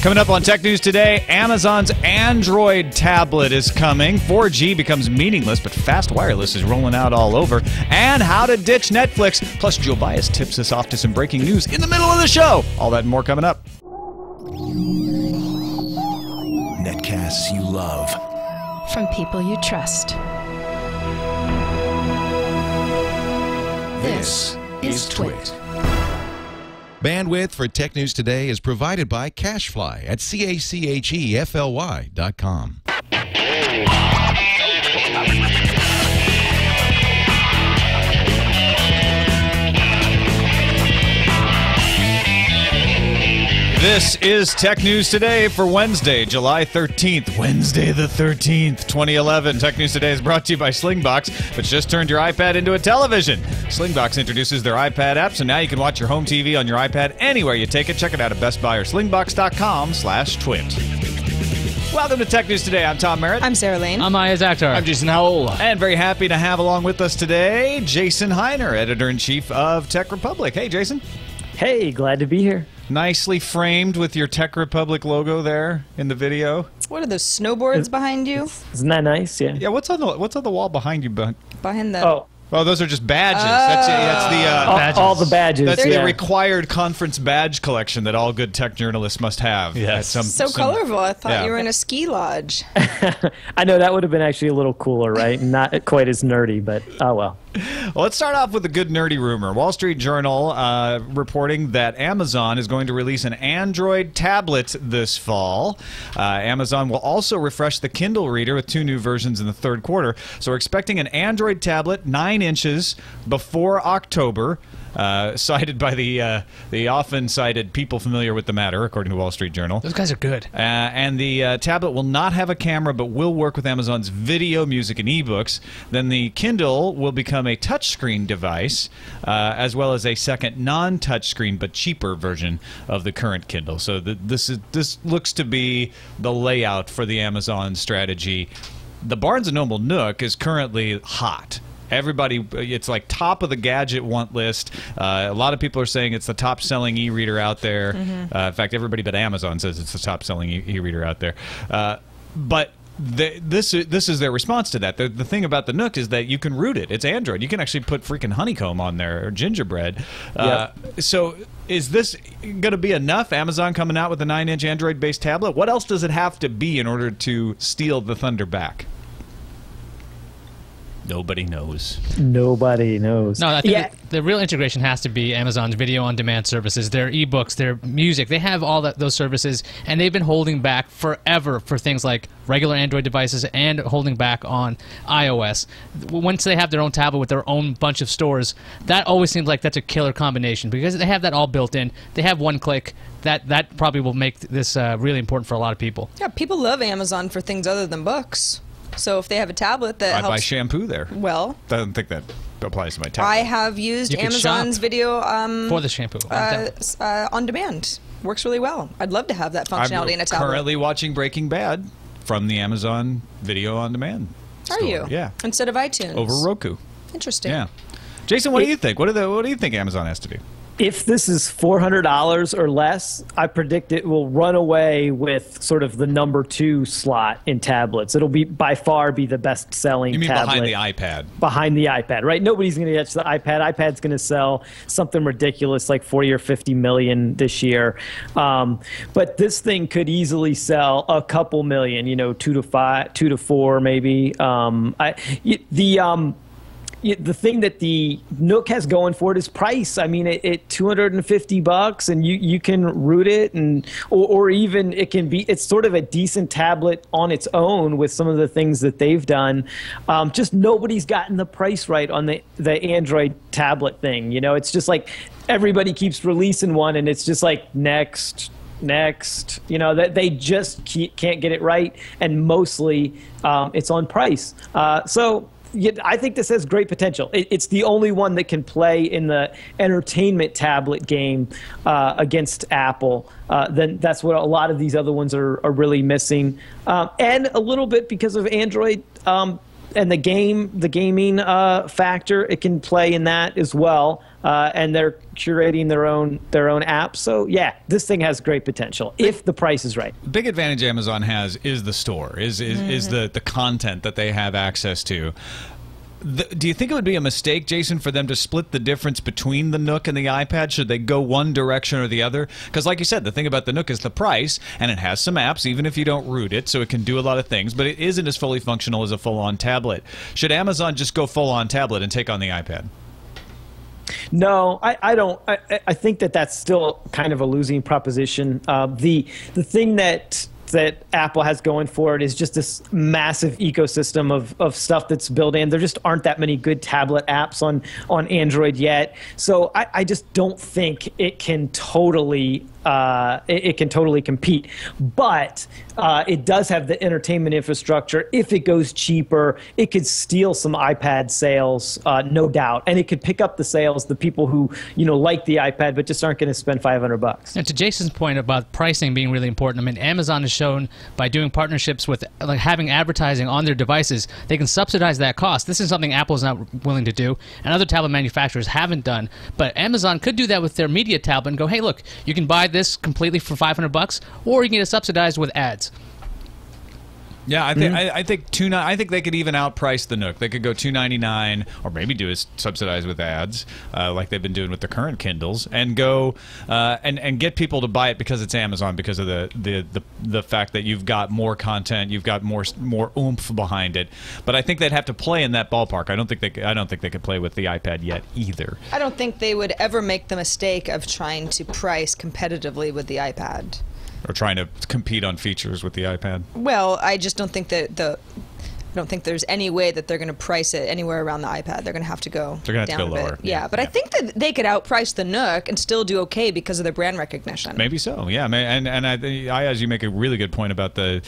Coming up on Tech News today, Amazon's Android tablet is coming. 4G becomes meaningless, but fast wireless is rolling out all over. And how to ditch Netflix. Plus, Joe Bias tips us off to some breaking news in the middle of the show. All that and more coming up. Netcasts you love. From people you trust. This is TWiT. Bandwidth for Tech News Today is provided by CacheFly at CACHEFLY.com. This is Tech News Today for Wednesday, July 13th. Wednesday the 13th, 2011. Tech News Today is brought to you by Slingbox, which just turned your iPad into a television. Slingbox introduces their iPad app, so now you can watch your home TV on your iPad anywhere you take it. Check it out at Best Buy or slingbox.com/twit. Welcome to Tech News Today. I'm Tom Merritt. I'm Sarah Lane. I'm Ayaz Akhtar. I'm Jason Howell. And very happy to have along with us today Jason Heiner, Editor-in-Chief of Tech Republic. Hey, Jason. Hey, glad to be here. Nicely framed with your Tech Republic logo there in the video. What are those snowboards behind you? Isn't that nice? Yeah. Yeah, what's on the wall behind you? Behind the... Oh, those are just badges. That's the badges. All the badges. That's the required conference badge collection that all good tech journalists must have. Yes. So colorful. I thought you were in a ski lodge. I know that would have been actually a little cooler, right? Not quite as nerdy, but oh well. Well, let's start off with a good nerdy rumor. Wall Street Journal reporting that Amazon is going to release an Android tablet this fall. Amazon will also refresh the Kindle reader with 2 new versions in the third quarter. So we're expecting an Android tablet 9 inches before October. Cited by the often cited people familiar with the matter, according to Wall Street Journal. Those guys are good. And the tablet will not have a camera, but will work with Amazon's video, music, and ebooks. Then the Kindle will become a touchscreen device, as well as a second non-touchscreen but cheaper version of the current Kindle. So this looks to be the layout for the Amazon strategy. The Barnes & Noble Nook is currently hot. Everybody, it's like top of the gadget want list. A lot of people are saying it's the top selling e-reader out there. In fact, everybody but Amazon says it's the top selling e-reader out there. But this is their response to that. The thing about the Nook is that you can root it. It's Android. You can actually put freaking honeycomb on there or gingerbread. So is this going to be enough? Amazon coming out with a 9-inch Android-based tablet? What else does it have to be in order to steal the thunder back? Nobody knows. Nobody knows. No, I think the real integration has to be Amazon's video-on-demand services, their ebooks, their music. They have all those services, and they've been holding back forever for things like regular Android devices and holding back on iOS. Once they have their own tablet with their own bunch of stores, that always seems like that's a killer combination because they have that all built in. They have one click. That probably will make this really important for a lot of people. Yeah, people love Amazon for things other than books. So if they have a tablet that helps... I buy shampoo there. Well... I don't think that applies to my tablet. I have used Amazon's video... for the shampoo. On demand. Works really well. I'd love to have that functionality in a tablet. I'm currently watching Breaking Bad from the Amazon Video on Demand store. Are you? Yeah. Instead of iTunes? Over Roku. Interesting. Yeah. Jason, what do you think? What do you think Amazon has to do? If this is $400 or less, I predict it will run away with sort of the number 2 slot in tablets. It'll be by far be the best-selling tablet. You mean behind the iPad? Behind the iPad, right? Nobody's going to get to the iPad. iPad's going to sell something ridiculous like 40 or 50 million this year. But this thing could easily sell a couple million, 2 to 4 maybe. The thing that the Nook has going for it is price. I mean, it $250, and you can root it, or even it can be. It's sort of a decent tablet on its own with some of the things that they've done. Just nobody's gotten the price right on the Android tablet thing. It's just like everybody keeps releasing one, and it's just like next. That they just can't get it right, and mostly it's on price. So. I think this has great potential. It's the only one that can play in the entertainment tablet game against Apple. Then that's what a lot of these other ones are really missing. And a little bit because of Android and the gaming factor, it can play in that as well. And they're curating their own apps. So yeah, this thing has great potential if the price is right. Big advantage Amazon has is the store, is the content that they have access to. Do you think it would be a mistake, Jason, for them to split the difference between the Nook and the iPad? Should they go one direction or the other? Because like you said, the thing about the Nook is the price, and it has some apps, even if you don't root it, so it can do a lot of things, but it isn't as fully functional as a full-on tablet. Should Amazon just go full-on tablet and take on the iPad? No, I don't. I think that's still kind of a losing proposition. The thing that Apple has going for it is just this massive ecosystem of stuff that's built in. There just aren't that many good tablet apps on Android yet. So I just don't think it can totally compete. But it does have the entertainment infrastructure. If it goes cheaper, it could steal some iPad sales, no doubt, and it could pick up the sales, the people who like the iPad but just aren't going to spend $500. And to Jason's point about pricing being really important, I mean, Amazon has shown by doing partnerships with, like, having advertising on their devices, they can subsidize that cost. This is something Apple's not willing to do, and other tablet manufacturers haven't done. But Amazon could do that with their media tablet and go, hey, look, you can buy this completely for $500, or you can get it subsidized with ads. Yeah, I think they could even outprice the Nook. They could go $299, or maybe do it subsidized with ads, like they've been doing with the current Kindles, and go and get people to buy it because it's Amazon, because of the fact that you've got more content, you've got more oomph behind it. But I think they'd have to play in that ballpark. I don't think they could play with the iPad yet either. I don't think they would ever make the mistake of trying to price competitively with the iPad. Or trying to compete on features with the iPad. Well, I just don't think that I don't think there's any way that they're going to price it anywhere around the iPad. They're going to have to go down a lower. bit. Yeah, but I think that they could outprice the Nook and still do okay because of their brand recognition. Maybe so. Yeah, and as you make a really good point about the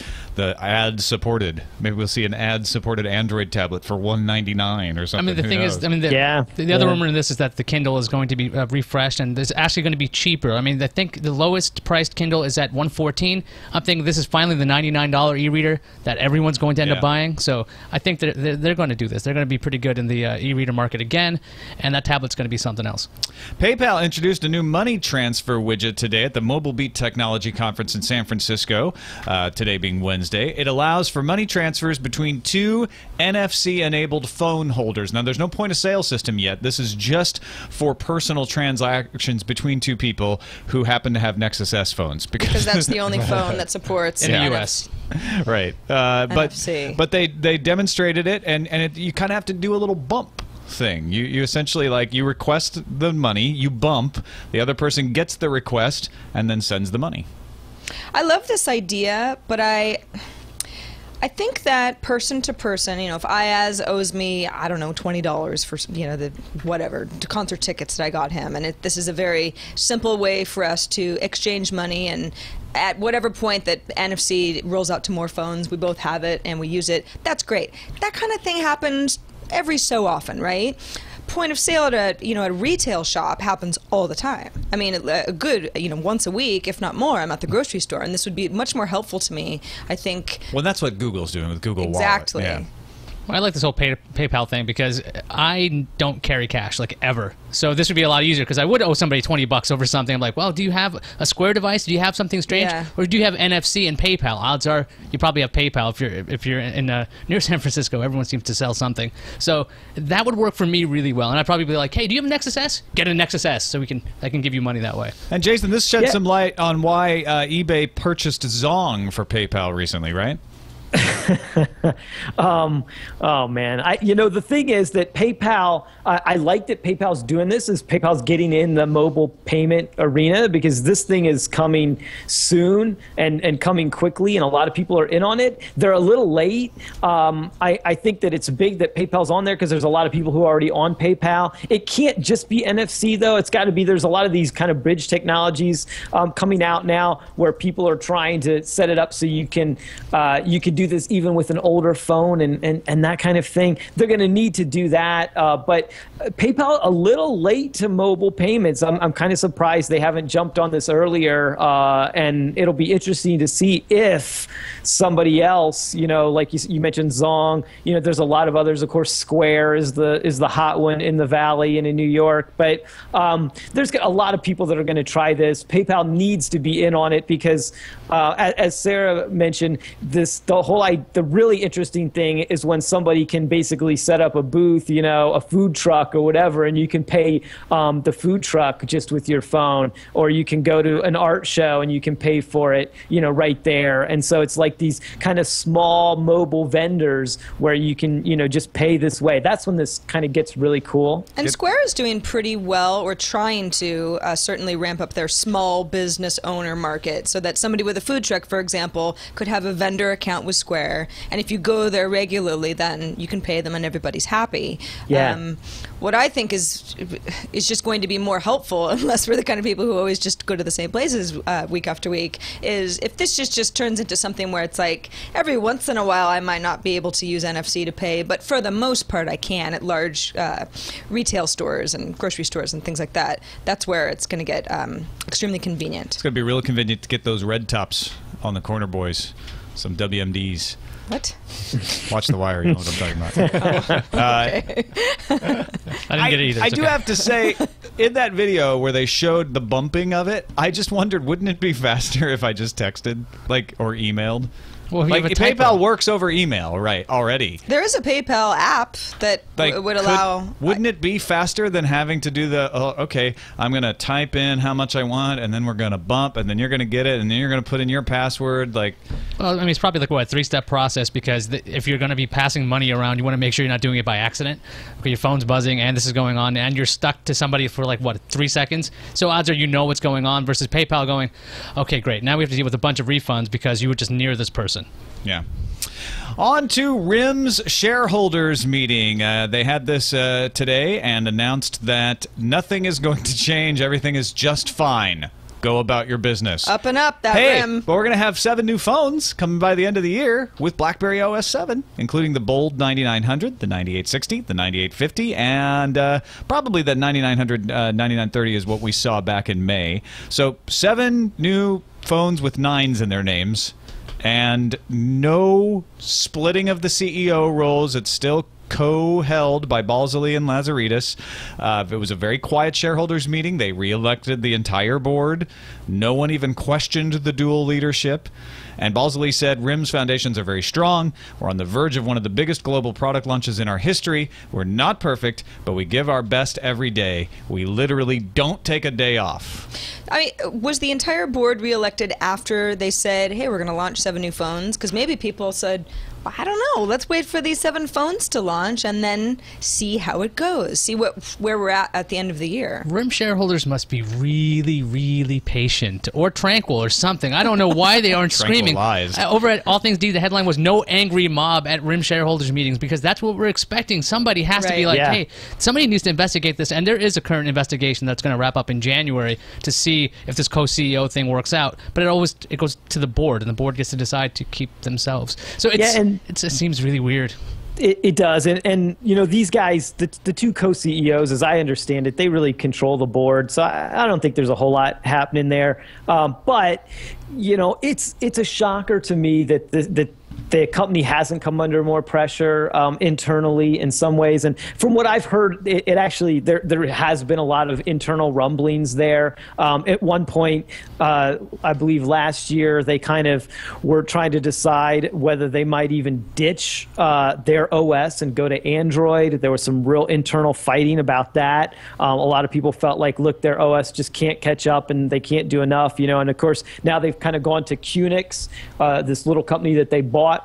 ad supported. Maybe we'll see an ad supported Android tablet for $199 or something. I mean, the thing is, the other rumor in this is that the Kindle is going to be refreshed, and it's actually going to be cheaper. I mean, I think the lowest priced Kindle is at $114. I'm thinking this is finally the $99 e-reader that everyone's going to end up buying. So I think that they're going to do this. They're going to be pretty good in the e-reader market again, and that tablet's going to be something else. PayPal introduced a new money transfer widget today at the Mobile Beat Technology Conference in San Francisco, today being Wednesday. It allows for money transfers between two NFC-enabled phone holders. Now, there's no point-of-sale system yet. This is just for personal transactions between two people who happen to have Nexus S phones. Because that's the only phone that supports in the U.S. Right. But they demonstrated it, and you kind of have to do a little bump thing. You essentially, like, you request the money, you bump, the other person gets the request, and then sends the money. I love this idea, but I think that person to person, if Ayaz owes me, I don't know, $20 for, the concert tickets that I got him, and this is a very simple way for us to exchange money, and at whatever point that NFC rolls out to more phones, we both have it and we use it. That's great. That kind of thing happens every so often, right? Point of sale at a retail shop happens all the time. I mean, a good, once a week, if not more, I'm at the grocery store, and this would be much more helpful to me, I think. Well, that's what Google's doing with Google Wallet. Exactly. Yeah. Well, I like this whole PayPal thing because I don't carry cash, like, ever. So this would be a lot easier because I would owe somebody $20 over something. I'm like, well, do you have a Square device? Do you have something strange? Yeah. Or do you have NFC and PayPal? Odds are you probably have PayPal if you're in near San Francisco. Everyone seems to sell something. So that would work for me really well. And I'd probably be like, hey, do you have a Nexus S? Get a Nexus S so I can give you money that way. And Jason, this sheds some light on why eBay purchased Zong for PayPal recently, right? Oh man, the thing is that PayPal, I like that PayPal's doing this, is PayPal's getting in the mobile payment arena, because this thing is coming soon and coming quickly, and a lot of people are in on it. They're a little late. I think that it's big that PayPal's on there because there's a lot of people who are already on PayPal. It can't just be NFC though. It's got to be, there's a lot of these kind of bridge technologies coming out now where people are trying to set it up so you can do do this even with an older phone and that kind of thing. They're going to need to do that. But PayPal, a little late to mobile payments. I'm kind of surprised they haven't jumped on this earlier. And it'll be interesting to see if somebody else, like you mentioned Zong, there's a lot of others. Of course, Square is the hot one in the Valley and in New York. But there's a lot of people that are going to try this. PayPal needs to be in on it because, as Sarah mentioned, the really interesting thing is when somebody can basically set up a booth, a food truck or whatever, and you can pay the food truck just with your phone, or you can go to an art show and you can pay for it, right there. And so it's like these kind of small mobile vendors where you can, just pay this way. That's when this kind of gets really cool. And Square is doing pretty well, or trying to certainly ramp up their small business owner market, so that somebody with a food truck, for example, could have a vendor account with Square, and if you go there regularly, then you can pay them and everybody's happy. Yeah. What I think is just going to be more helpful, unless we're the kind of people who always just go to the same places week after week, is if this just turns into something where it's like every once in a while I might not be able to use NFC to pay, but for the most part I can at large retail stores and grocery stores and things like that. That's where it's going to get extremely convenient. It's going to be real convenient to get those red tops on the corner, boys. Some WMDs. What? Watch The Wire, you know what I'm talking about. Okay. I didn't get it either. I It's do okay. have to say, in that video where they showed the bumping of it, I just wondered, wouldn't it be faster if I just texted, or emailed? Well, if you Like, have a typo. PayPal works over email, right, already. There is a PayPal app that would allow... Wouldn't it be faster than having to do the, okay, I'm going to type in how much I want, and then we're going to bump, and then you're going to get it, and then you're going to put in your password, like... Well, I mean, it's probably like, a three-step process, because if you're going to be passing money around, you want to make sure you're not doing it by accident. Okay, your phone's buzzing, and this is going on, and you're stuck to somebody for, 3 seconds? So odds are you know what's going on, versus PayPal going, okay, great, now we have to deal with a bunch of refunds because you were just near this person. Yeah. On to RIM's shareholders meeting. They had this today and announced that nothing is going to change. Everything is just fine. Go about your business. Up and up, that Hey, RIM. but we're going to have 7 new phones coming by the end of the year with Blackberry OS 7, including the bold 9900, the 9860, the 9850, and probably the 9900, 9930 is what we saw back in May. So 7 new phones with 9s in their names. And no splitting of the CEO roles. It's still co-held by Balsley and Lazaridis. It was a very quiet shareholders meeting. They re-elected the entire board. No one even questioned the dual leadership. And Balsley said, RIM's foundations are very strong. We're on the verge of one of the biggest global product launches in our history. We're not perfect, but we give our best every day. We literally don't take a day off. I mean, was the entire board reelected after they said, hey, we're going to launch 7 new phones? Because maybe people said, well, I don't know, let's wait for these 7 phones to launch and then see how it goes, see where we're at the end of the year. RIM shareholders must be really, really patient or tranquil or something. I don't know why they aren't screaming. Over at All Things D, the headline was no angry mob at RIM shareholders meetings, because that's what we're expecting. Somebody has to be like, hey, somebody needs to investigate this. And there is a current investigation that's going to wrap up in January to see if this co-CEO thing works out. But it goes to the board, and the board gets to decide to keep themselves. So it seems really weird. It does, and these guys, the 2 co-CEOs, as I understand it, they really control the board. So I don't think there's a whole lot happening there. But it's a shocker to me that the company hasn't come under more pressure internally in some ways. And from what I've heard, it actually, there has been a lot of internal rumblings there. At one point, I believe last year, they kind of were trying to decide whether they might even ditch their OS and go to Android. There was some real internal fighting about that. A lot of people felt like, look, their OS just can't catch up and they can't do enough, And of course, now they've kind of gone to QNX, this little company that they bought.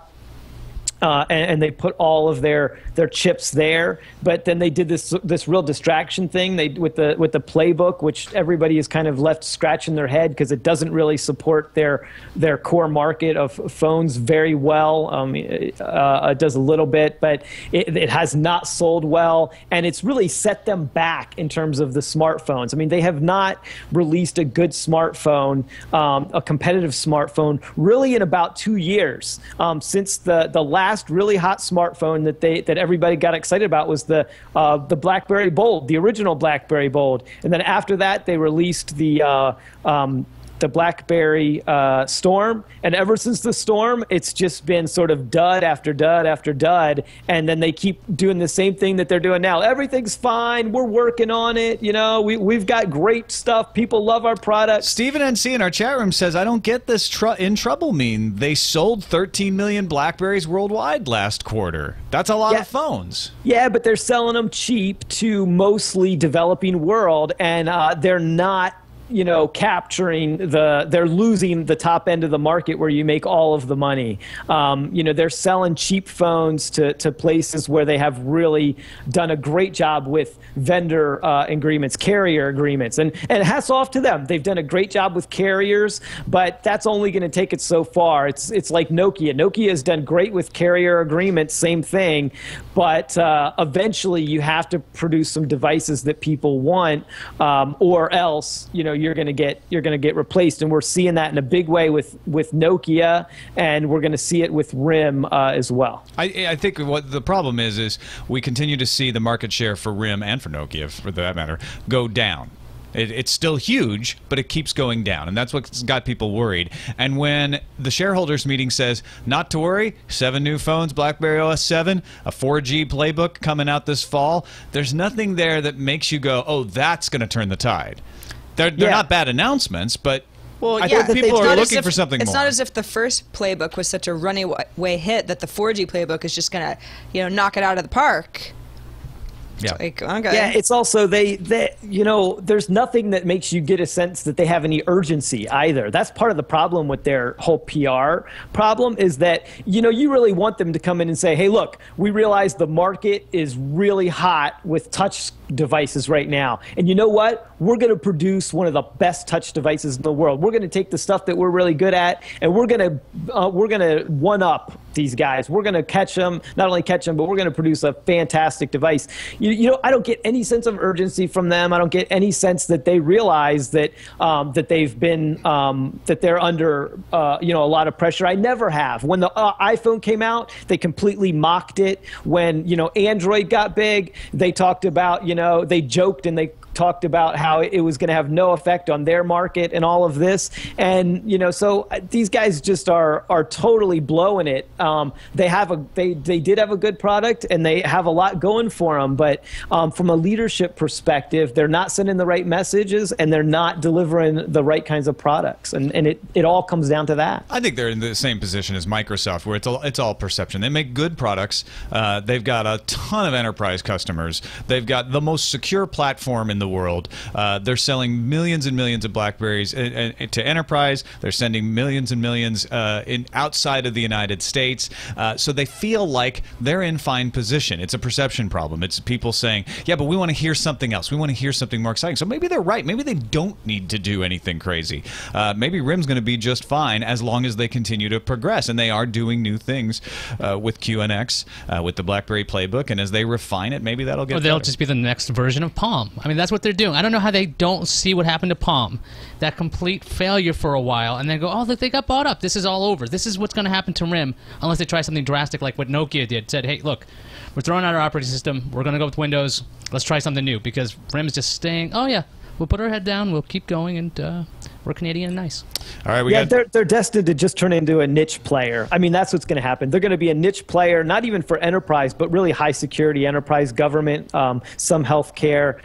and they put all of their chips there. But then they did this real distraction thing with the playbook, which everybody is kind of left scratching their head because it doesn't really support their core market of phones very well. It does a little bit, but it has not sold well, and it's really set them back in terms of the smartphones. I mean, they have not released a good smartphone, a competitive smartphone, really in about 2 years. Since the last really hot smartphone that everybody got excited about was the Blackberry Bold, the original Blackberry Bold, and then after that they released the Blackberry Storm, and ever since the Storm, it's just been sort of dud after dud after dud, and then they keep doing the same thing that they're doing now. Everything's fine. We're working on it. You know, we've got great stuff. People love our product. Stephen NC in our chat room says, I don't get this in trouble mean. They sold 13 million Blackberries worldwide last quarter. That's a lot of phones. Yeah, but they're selling them cheap to mostly developing world, and they're not, you know, capturing they're losing the top end of the market where you make all of the money. You know, they're selling cheap phones to places where they have really done a great job with vendor agreements, carrier agreements, and hats off to them. They've done a great job with carriers, but that's only going to take it so far. It's like Nokia. Nokia has done great with carrier agreements, same thing, but eventually you have to produce some devices that people want, or else, you know, you're going to get replaced, and we're seeing that in a big way with Nokia, and we're going to see it with RIM as well. I think what the problem is we continue to see the market share for RIM and for Nokia, for that matter, go down. It's still huge, but it keeps going down, and that's what's got people worried. And when the shareholders meeting says, not to worry, 7 new phones, Blackberry OS 7, a 4G playbook coming out this fall, there's nothing there that makes you go, oh, that's going to turn the tide. They're not bad announcements, but I think people are looking for something more. It's not as if the first playbook was such a runaway hit that the 4G playbook is just going to, you know, knock it out of the park. Yeah. Like, okay. Yeah, it's also they you know, there's nothing that makes you get a sense that they have any urgency either. That's part of the problem with their whole PR problem, is that, you know, you really want them to come in and say, hey, look, we realize the market is really hot with touch devices right now, and you know what? We're going to produce one of the best touch devices in the world. We're going to take the stuff that we're really good at, and we're going to one up these guys. We're going to catch them, not only catch them, but we're going to produce a fantastic device. You know, I don't get any sense of urgency from them. I don't get any sense that they realize that that they've been that they're under you know, a lot of pressure. I never have. When the iPhone came out, they completely mocked it. When, you know, Android got big, they talked about, you know, they joked and they talked about how it was going to have no effect on their market and all of this. And, you know, so these guys just are totally blowing it. They did have a good product, and they have a lot going for them, but from a leadership perspective, they're not sending the right messages, and they're not delivering the right kinds of products, and it all comes down to that. I think they're in the same position as Microsoft, where it's all perception. They make good products. They've got a ton of enterprise customers. They've got the most secure platform in the world. They're selling millions and millions of Blackberries to enterprise. They're sending millions and millions outside of the United States. So they feel like they're in fine position. It's a perception problem. It's people saying, yeah, but we want to hear something else. We want to hear something more exciting. So maybe they're right. Maybe they don't need to do anything crazy. Maybe RIM's going to be just fine as long as they continue to progress. And they are doing new things with QNX, with the Blackberry playbook. And as they refine it, maybe that'll get they'll better. just be the next version of Palm. I mean, that's what they're doing. I don't know how they don't see what happened to Palm. That complete failure for a while, and then go, oh, look, they got bought up. This is all over. This is what's going to happen to RIM, unless they try something drastic like what Nokia did. Said, hey, look, we're throwing out our operating system. We're going to go with Windows. Let's try something new, because RIM's just staying, oh, yeah, we'll put our head down. We'll keep going, and we're Canadian and nice. All right, they're destined to just turn into a niche player. I mean, that's what's going to happen. They're going to be a niche player, not even for enterprise, but really high security enterprise, government, some healthcare,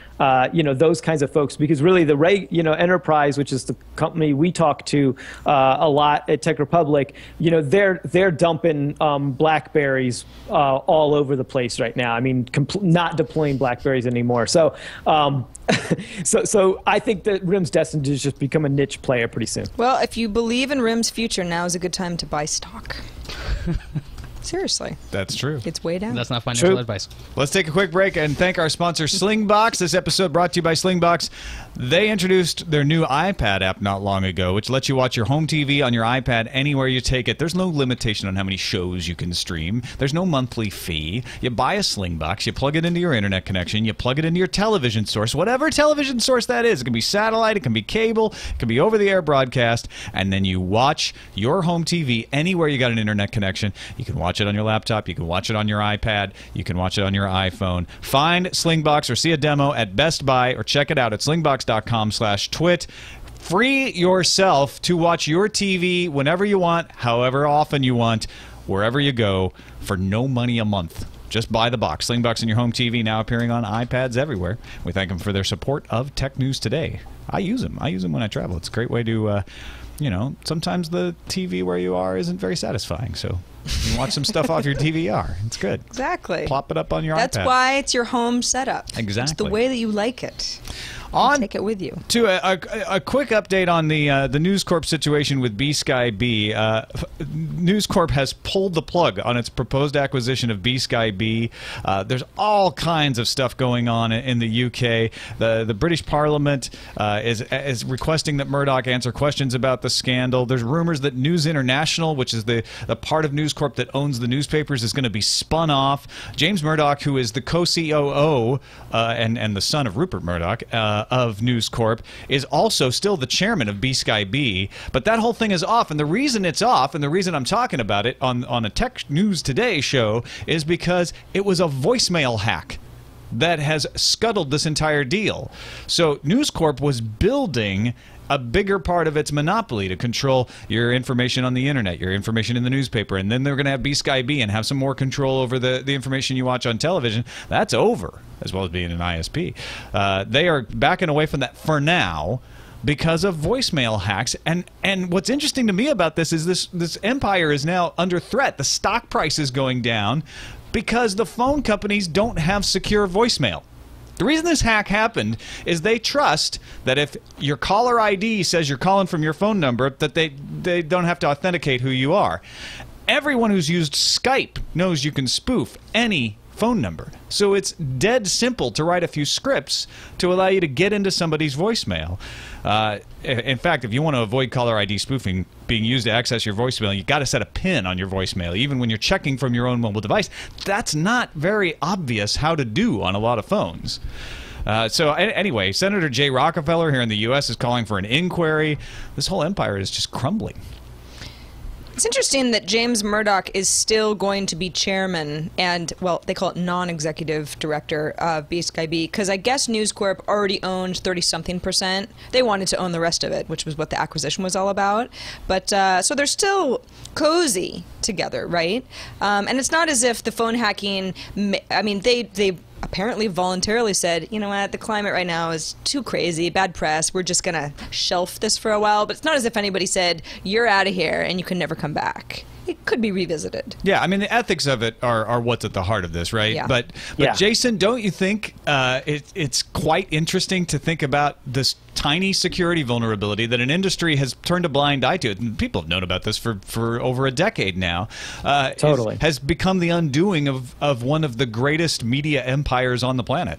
you know, those kinds of folks. Because really, enterprise, which is the company we talk to a lot at Tech Republic, you know, they're dumping Blackberries all over the place right now. I mean, not deploying Blackberries anymore. So. So I think that RIM's destined to just become a niche player pretty soon. Well, if you believe in RIM's future, now is a good time to buy stock. Seriously. That's true. It's way down. That's not financial True. advice. Let's take a quick break and thank our sponsor, Slingbox. This episode brought to you by Slingbox. They introduced their new iPad app not long ago, which lets you watch your home TV on your iPad anywhere you take it. There's no limitation on how many shows you can stream. There's no monthly fee. You buy a Slingbox, you plug it into your internet connection, you plug it into your television source, whatever television source that is. It can be satellite, it can be cable, it can be over-the-air broadcast, and then you watch your home TV anywhere you got an internet connection. You can watch it on your laptop, you can watch it on your iPad, you can watch it on your iPhone. Find Slingbox or see a demo at Best Buy or check it out at slingbox.com/twit. Free yourself to watch your TV whenever you want, however often you want, wherever you go, for no money a month. Just buy the box. Slingbox and your home TV, now appearing on iPads everywhere. We thank them for their support of Tech News Today. I use them. I use them when I travel. It's a great way to, sometimes the TV where you are isn't very satisfying, so you can watch some stuff off your DVR. It's good. Exactly. Plop it up on your That's iPad. why it's your home setup. Exactly. It's the way that you like it. On Take it with you. to a quick update on the News Corp situation with B-Sky B. News Corp has pulled the plug on its proposed acquisition of B-Sky B. There's all kinds of stuff going on in the UK. The British Parliament is requesting that Murdoch answer questions about the scandal. There's rumors that News International, which is the part of News Corp that owns the newspapers, is going to be spun off. James Murdoch, who is the co-COO and the son of Rupert Murdoch, of News Corp, is also still the chairman of B-Sky B, but that whole thing is off, and the reason it's off, and the reason I'm talking about it on a Tech News Today show, is because it was a voicemail hack that has scuttled this entire deal. So News Corp was building a bigger part of its monopoly to control your information on the internet, your information in the newspaper, and then they're going to have B-Sky B and have some more control over the information you watch on television. That's over, as well as being an ISP. They are backing away from that for now because of voicemail hacks. And what's interesting to me about this is this empire is now under threat. The stock price is going down because the phone companies don't have secure voicemail. The reason this hack happened is they trust that if your caller ID says you're calling from your phone number, that they don't have to authenticate who you are. Everyone who's used Skype knows you can spoof any phone number. So it's dead simple to write a few scripts to allow you to get into somebody's voicemail. In fact, if you want to avoid caller ID spoofing being used to access your voicemail, you got to set a PIN on your voicemail, even when you're checking from your own mobile device. That's not very obvious how to do on a lot of phones. So anyway, Senator Jay Rockefeller here in the U.S. is calling for an inquiry. This whole empire is just crumbling. It's interesting that James Murdoch is still going to be chairman and, well, they call it non-executive director of B-Sky B, because I guess News Corp already owned 30-something%. They wanted to own the rest of it, which was what the acquisition was all about. But so they're still cozy together, right? And it's not as if the phone hacking, I mean, they apparently voluntarily said, you know what, the climate right now is too crazy, bad press, we're just going to shelf this for a while. But it's not as if anybody said, you're out of here and you can never come back. It could be revisited. Yeah, I mean, the ethics of it are what's at the heart of this, right? Yeah. But Yeah. Jason, don't you think it's quite interesting to think about this tiny security vulnerability that an industry has turned a blind eye to? And people have known about this for over a decade now. Totally. Has become the undoing of one of the greatest media empires on the planet.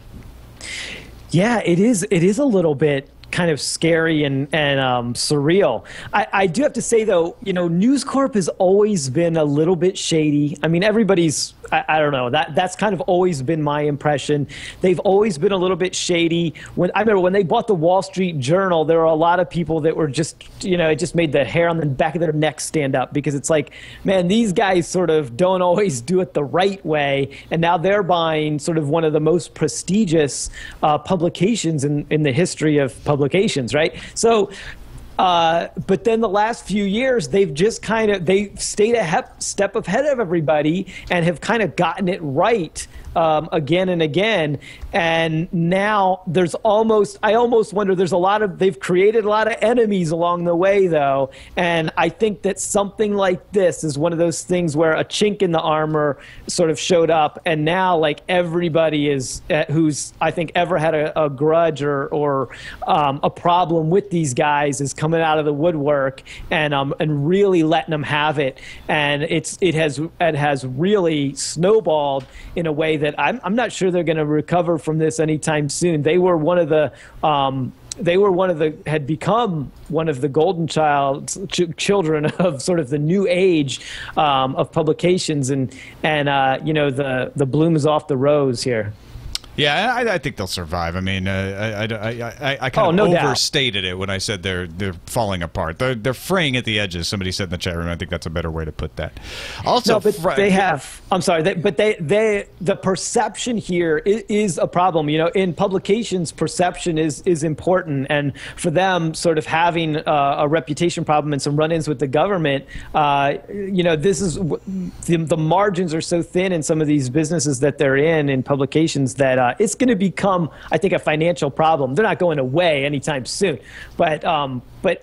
Yeah, it is. It is a little bit kind of scary and surreal. I do have to say, though, you know, News Corp has always been a little bit shady. I mean, everybody's, I don't know, that's kind of always been my impression. They've always been a little bit shady. I remember when they bought the Wall Street Journal, there were a lot of people that were just, you know, it just made the hair on the back of their neck stand up, because it's like, man, these guys sort of don't always do it the right way. And now they're buying sort of one of the most prestigious publications in the history of publications, right? So, but then the last few years, they've just kind of, they've stayed a step ahead of everybody and have kind of gotten it right again and again. And now I almost wonder, they've created a lot of enemies along the way, though. And I think that something like this is one of those things where a chink in the armor sort of showed up. And now, like, everybody who's, I think, ever had a grudge or a problem with these guys is coming out of the woodwork and really letting them have it. And it has really snowballed in a way that I'm not sure they're going to recover from this anytime soon. They were had become one of the golden children of sort of the new age of publications, and the bloom is off the rose here. Yeah, I think they'll survive. I mean, I kind of overstated it when I said they're falling apart. They're fraying at the edges. Somebody said in the chat room. I think that's a better way to put that. Also, no, but they have. I'm sorry, the perception here is a problem. You know, in publications, perception is important, and for them, sort of having a reputation problem and some run-ins with the government, this is the margins are so thin in some of these businesses that they're in publications that. It's going to become, I think, a financial problem. They're not going away anytime soon. But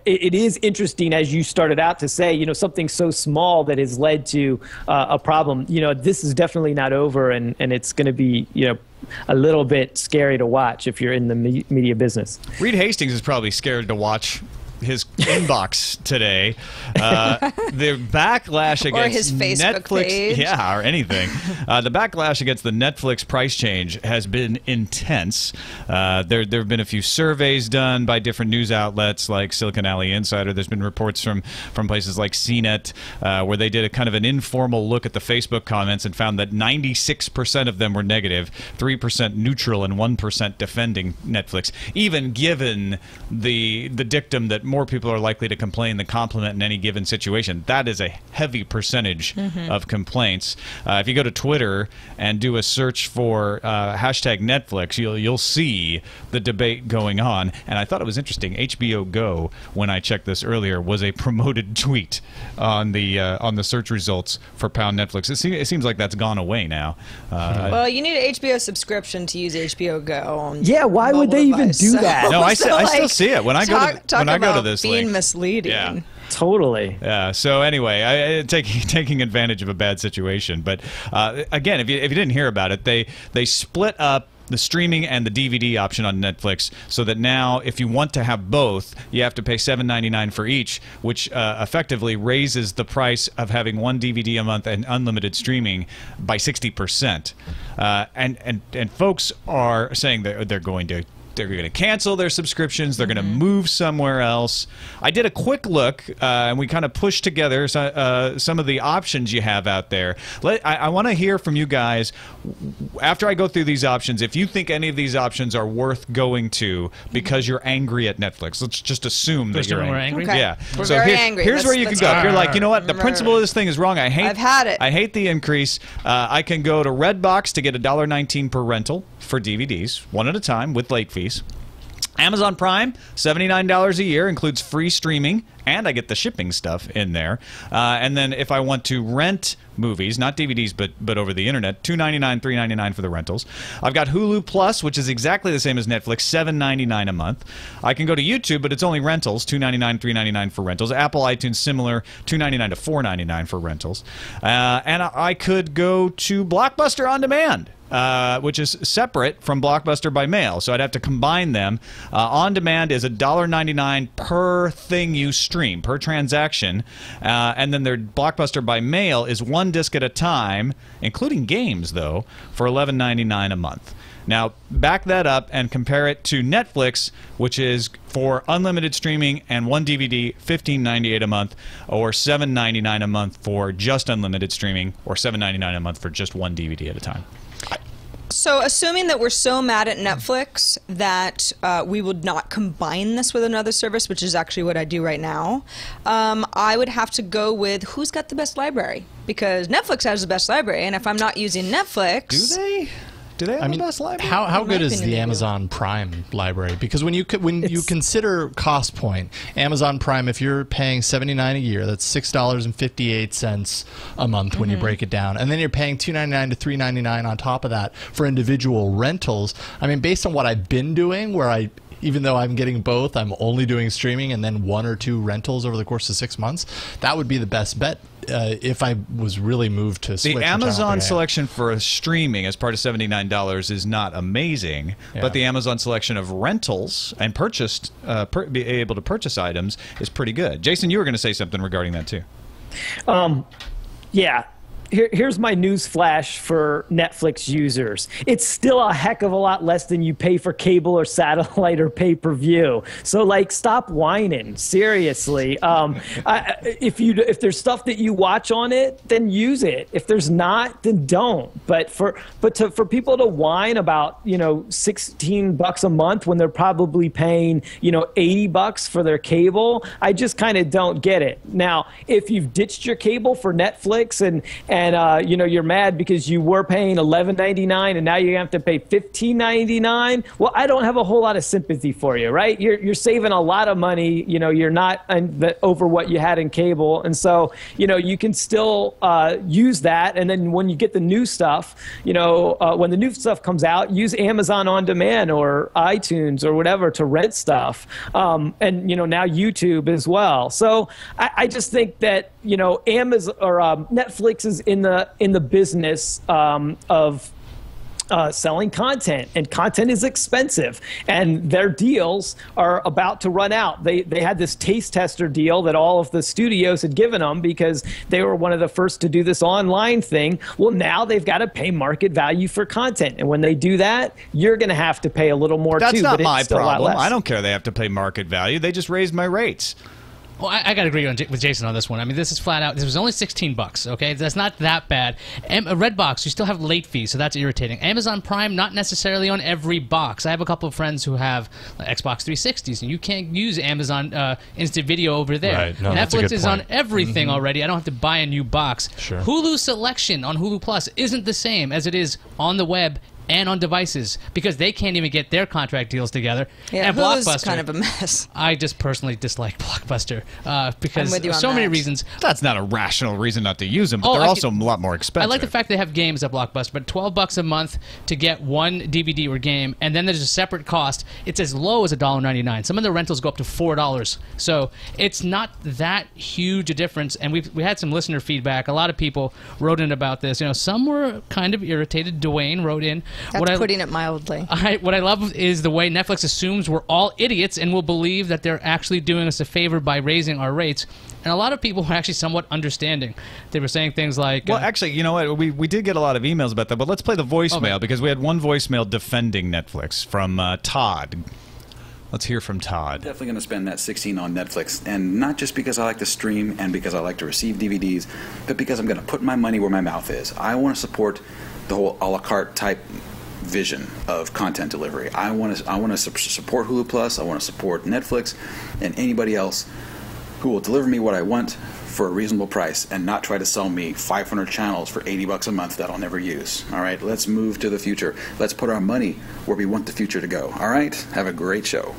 it is interesting, as you started out to say, something so small that has led to a problem. This is definitely not over, and it's going to be, a little bit scary to watch if you're in the media business. Reed Hastings is probably scared to watch his inbox today. The backlash against or his Facebook Netflix, page. or anything. The backlash against the Netflix price change has been intense. There have been a few surveys done by different news outlets like Silicon Alley Insider. There's been reports from places like CNET where they did a kind of an informal look at the Facebook comments and found that 96% of them were negative, 3% neutral, and 1% defending Netflix, even given the dictum that more people are likely to complain than compliment in any given situation. That is a heavy percentage of complaints. If you go to Twitter and do a search for hashtag Netflix, you'll see the debate going on. And I thought it was interesting. HBO Go, when I checked this earlier, was a promoted tweet on the search results for pound Netflix. It seems like that's gone away now. Well, you need an HBO subscription to use HBO Go. On why would they even do that? No, I still see it when I go to this being link. Misleading. Yeah. Totally. Yeah. So anyway, taking advantage of a bad situation. But again, if you didn't hear about it, they split up the streaming and the DVD option on Netflix, so that now if you want to have both, you have to pay $7.99 for each, which effectively raises the price of having one DVD a month and unlimited streaming by 60%. And folks are saying that they're going to cancel their subscriptions. They're going to move somewhere else. I did a quick look, and we kind of pushed together some of the options you have out there. I want to hear from you guys, after I go through these options, if you think any of these options are worth going to because you're angry at Netflix. Let's just assume that you're angry. Okay. Yeah. We're very angry. Here's where you can go. If you're like, you know what, the principle of this thing is wrong. I've had it. I hate the increase. I can go to Redbox to get $1.19 per rental for DVDs, one at a time with late fees. Amazon Prime, $79 a year, includes free streaming, and I get the shipping stuff in there. And then if I want to rent movies, not DVDs, but over the internet, $2.99, $3.99 for the rentals. I've got Hulu Plus, which is exactly the same as Netflix, $7.99 a month. I can go to YouTube, but it's only rentals, $2.99, $3.99 for rentals. Apple iTunes, similar, $2.99 to $4.99 for rentals. And I could go to Blockbuster On Demand, which is separate from Blockbuster by mail, so I'd have to combine them. On Demand is $1.99 per thing you stream, per transaction, and then their Blockbuster by mail is one disc at a time, including games, though, for $11.99 a month. Now, back that up and compare it to Netflix, which is for unlimited streaming and one DVD, $15.98 a month, or $7.99 a month for just unlimited streaming, or $7.99 a month for just one DVD at a time. So assuming that we're so mad at Netflix that we would not combine this with another service, which is actually what I do right now, I would have to go with who's got the best library. Because Netflix has the best library, and if I'm not using Netflix... Do they? Do they have the best library? How In my good is opinion, the they do. Amazon Prime library? Because when you consider cost point, Amazon Prime, if you're paying $79 a year, that's $6.58 a month when you break it down, and then you're paying $2.99 to $3.99 on top of that for individual rentals. I mean, based on what I've been doing, where even though I'm getting both, I'm only doing streaming and then 1 or 2 rentals over the course of 6 months. That would be the best bet if I was really moved to Switch. The Amazon selection for streaming as part of $79 is not amazing, but the Amazon selection of rentals and be able to purchase items is pretty good. Jason, you were going to say something regarding that too. Yeah. Here's my news flash for Netflix users. It's still a heck of a lot less than you pay for cable or satellite or pay-per-view. So, like, stop whining. Seriously. If there's stuff that you watch on it, then use it. If there's not, then don't. But for people to whine about, $16 a month when they're probably paying, $80 for their cable, I just kind of don't get it. Now, if you've ditched your cable for Netflix and you're mad because you were paying $11.99 and now you have to pay $15.99. Well, I don't have a whole lot of sympathy for you, right? You're saving a lot of money. You're not over what you had in cable, and so you can still use that. And then when you get the new stuff, when the new stuff comes out, use Amazon On Demand or iTunes or whatever to rent stuff, and now YouTube as well. So I just think that Amazon or Netflix is in the business of selling content, and content is expensive, and their deals are about to run out. They had this taste tester deal that all of the studios had given them because they were one of the first to do this online thing. Well, now they've got to pay market value for content, and when they do that, you're going to have to pay a little more too. That's not but my it's still a lot problem. less. I don't care they have to pay market value. They just raised my rates. Well, I got to agree with Jason on this one. I mean, this is flat out. This was only $16, okay? That's not that bad. Redbox, you still have late fees, so that's irritating. Amazon Prime, not necessarily on every box. I have a couple of friends who have Xbox 360s, and you can't use Amazon Instant Video over there. Right. No, that's a Netflix good is point. on everything already. I don't have to buy a new box. Sure. Hulu selection on Hulu Plus isn't the same as it is on the web and on devices because they can't even get their contract deals together. Yeah, and Hulu's Blockbuster, kind of a mess. I just personally dislike Blockbuster because I'm with you of on so many that. reasons. That's not a rational reason not to use them, but Oh, they're I also a lot more I expensive. like the fact they have games at Blockbuster, but $12 a month to get one DVD or game, and then there's a separate cost. It's as low as $1.99. Some of the rentals go up to $4, so it's not that huge a difference. And we had some listener feedback. A lot of people wrote in about this. Some were kind of irritated. Dwayne wrote in. That's putting it mildly. What I love is the way Netflix assumes we're all idiots and will believe that they're actually doing us a favor by raising our rates. And a lot of people were actually somewhat understanding. They were saying things like... Well, actually, you know what? We did get a lot of emails about that, but let's play the voicemail because we had one voicemail defending Netflix from Todd. Let's hear from Todd. Definitely going to spend that $16 on Netflix, and not just because I like to stream and because I like to receive DVDs, but because I'm going to put my money where my mouth is. I want to support the whole a la carte type vision of content delivery. I want to support Hulu Plus. I want to support Netflix and anybody else who will deliver me what I want for a reasonable price and not try to sell me 500 channels for $80 a month that I'll never use. All right, let's move to the future. Let's put our money where we want the future to go. All right, have a great show.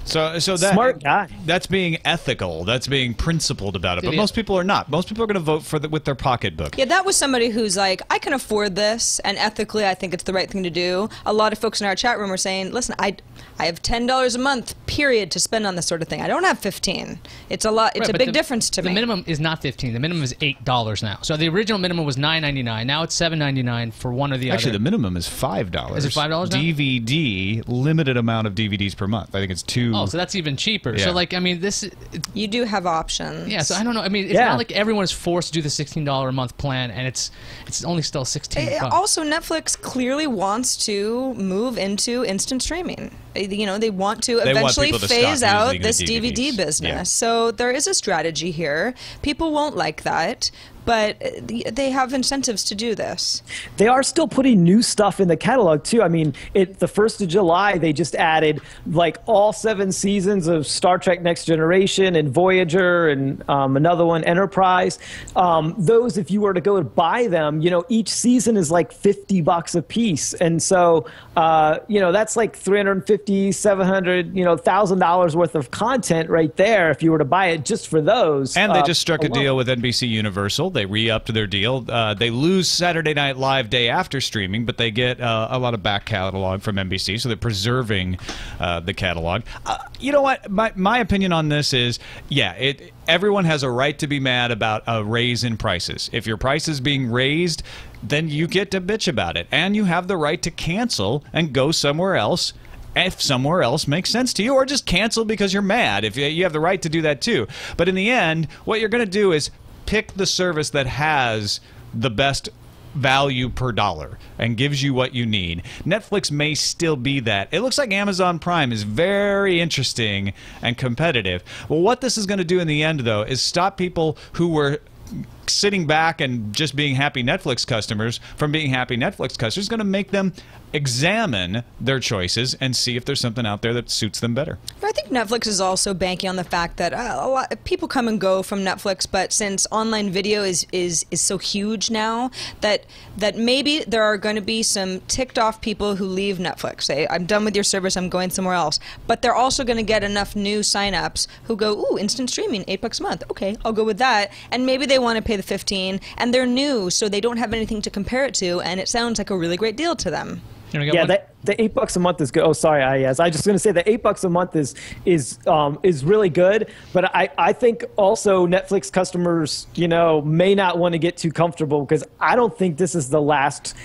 So that Smart guy. That's being ethical. That's being principled about it. But Yeah. most people are not. Most people are going to vote with their pocketbook. Yeah, that was somebody who's like, I can afford this, and ethically, I think it's the right thing to do. A lot of folks in our chat room are saying, listen, I have $10 a month, period, to spend on this sort of thing. I don't have 15. It's a lot. It's Right, a but big difference to me. The minimum is not 15. The minimum is $8 now. So the original minimum was $9.99. Now it's $7.99 for one or the Actually, other. the minimum is $5. Is it $5 now? DVD, limited amount of DVDs per month. I think it's 2. Oh, so that's even cheaper. Yeah. So, like, I mean, this... You do have options. Yeah, so I don't know. I mean, it's Yeah. not like everyone is forced to do the $16 a month plan, and it's only still $16. Also, Netflix clearly wants to move into instant streaming. You know, they want to They want eventually people to phase stop out using this the DVD DVDs. business. Yeah. So there is a strategy here. People won't like that, but they have incentives to do this. They are still putting new stuff in the catalog too. I mean, the 1st of July they just added like all 7 seasons of Star Trek Next Generation and Voyager and another one, Enterprise. Those, if you were to go to buy them, you know, each season is like $50 a piece, and so you know, that's like $350, $700, you know, $1,000 worth of content right there if you were to buy it just for those. And they just struck alone. a deal with NBC Universal. They re-upped their deal. They lose Saturday Night Live day after streaming, but they get a lot of back catalog from NBC, so they're preserving the catalog. You know what? My opinion on this is, yeah, everyone has a right to be mad about a raise in prices. If your price is being raised, then you get to bitch about it, and you have the right to cancel and go somewhere else if somewhere else makes sense to you, or just cancel because you're mad. If you have the right to do that too. But in the end, what you're going to do is pick the service that has the best value per dollar and gives you what you need. Netflix may still be that. It looks like Amazon Prime is very interesting and competitive. Well, what this is going to do in the end, though, is stop people who were sitting back and just being happy Netflix customers from being happy Netflix customers. Is going to make them examine their choices and see if there's something out there that suits them better. I think Netflix is also banking on the fact that a lot of people come and go from Netflix, but since online video is so huge now, that maybe there are going to be some ticked off people who leave Netflix. Say, I'm done with your service, I'm going somewhere else. But they're also going to get enough new signups who go, ooh, instant streaming, $8 a month. Okay, I'll go with that. And maybe they want to pay the $15, and they're new, so they don't have anything to compare it to, and it sounds like a really great deal to them. Yeah, the $8 a month is good. Oh, sorry, I was just going to say the $8 a month is really good. But I think also Netflix customers, you know, may not want to get too comfortable, because I don't think this is the last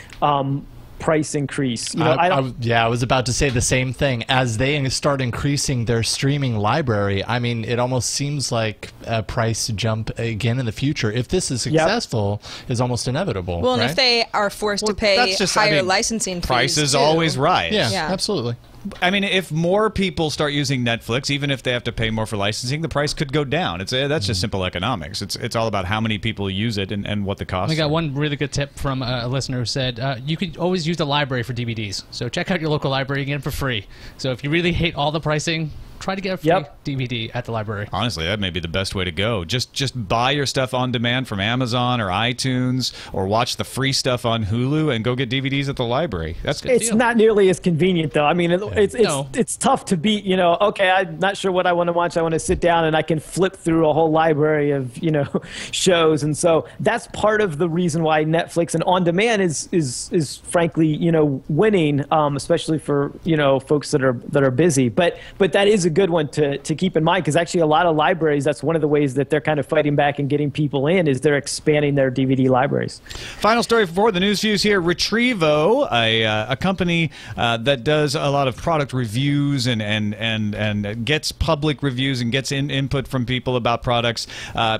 price increase. You know, I was about to say the same thing. As they start increasing their streaming library, I mean, it almost seems like a price jump again in the future, if this is successful, is almost inevitable. Well, and right? if they are forced to pay higher licensing fees, prices too. always rise. Yeah, absolutely. I mean, if more people start using Netflix, even if they have to pay more for licensing, the price could go down. That's just simple economics. It's all about how many people use it and what the cost. We got one really good tip from a listener who said you could always use the library for DVDs. So check out your local library and get them for free. So if you really hate all the pricing, try to get a free DVD at the library. Honestly, that may be the best way to go. Just buy your stuff on demand from Amazon or iTunes, or watch the free stuff on Hulu and go get DVDs at the library. That's good. It's not nearly as convenient, though. I mean, it's tough to beat. You know, okay, I'm not sure what I want to watch. I want to sit down and I can flip through a whole library of, you know, shows, and so that's part of the reason why Netflix and on demand is frankly, you know, winning, especially for, you know, folks that are busy. But that is a good one to keep in mind, because actually a lot of libraries, that's one of the ways that they're kind of fighting back and getting people in, is they're expanding their DVD libraries. Final story for the news views here. Retrievo, a company that does a lot of product reviews and gets public reviews and gets input from people about products,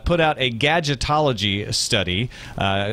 put out a gadgetology study